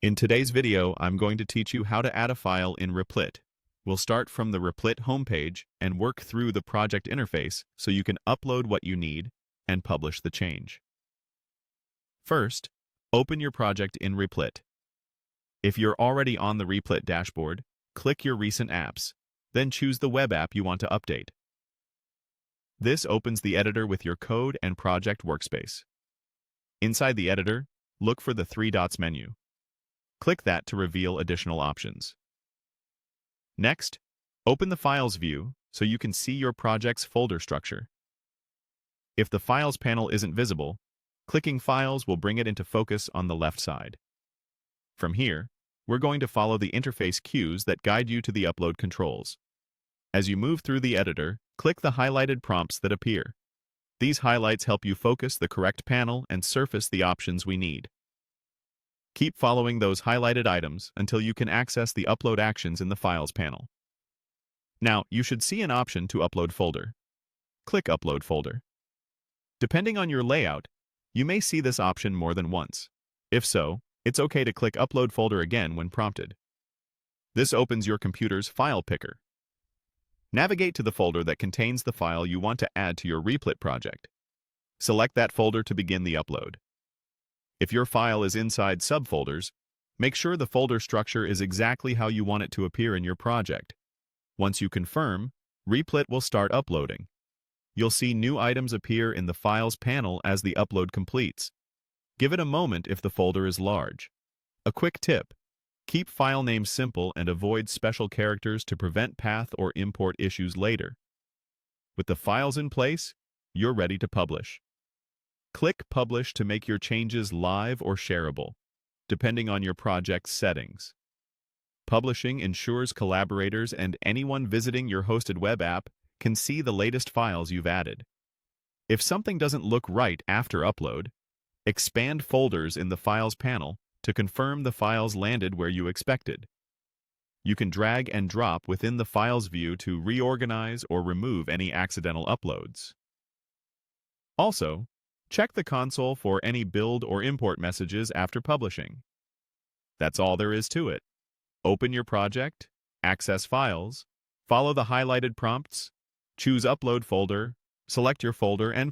In today's video, I'm going to teach you how to add a file in Replit. We'll start from the Replit homepage and work through the project interface so you can upload what you need and publish the change. First, open your project in Replit. If you're already on the Replit dashboard, click your recent apps, then choose the web app you want to update. This opens the editor with your code and project workspace. Inside the editor, look for the three dots menu. Click that to reveal additional options. Next, open the Files view so you can see your project's folder structure. If the Files panel isn't visible, clicking Files will bring it into focus on the left side. From here, we're going to follow the interface cues that guide you to the upload controls. As you move through the editor, click the highlighted prompts that appear. These highlights help you focus the correct panel and surface the options we need. Keep following those highlighted items until you can access the upload actions in the Files panel. Now, you should see an option to upload folder. Click Upload Folder. Depending on your layout, you may see this option more than once. If so, it's okay to click Upload Folder again when prompted. This opens your computer's file picker. Navigate to the folder that contains the file you want to add to your Replit project. Select that folder to begin the upload. If your file is inside subfolders, make sure the folder structure is exactly how you want it to appear in your project. Once you confirm, Replit will start uploading. You'll see new items appear in the Files panel as the upload completes. Give it a moment if the folder is large. A quick tip: keep file names simple and avoid special characters to prevent path or import issues later. With the files in place, you're ready to publish. Click Publish to make your changes live or shareable, depending on your project's settings. Publishing ensures collaborators and anyone visiting your hosted web app can see the latest files you've added. If something doesn't look right after upload, expand folders in the Files panel to confirm the files landed where you expected. You can drag and drop within the Files view to reorganize or remove any accidental uploads. Also, check the console for any build or import messages after publishing. That's all there is to it. Open your project, access files, follow the highlighted prompts, choose Upload Folder, select your folder, and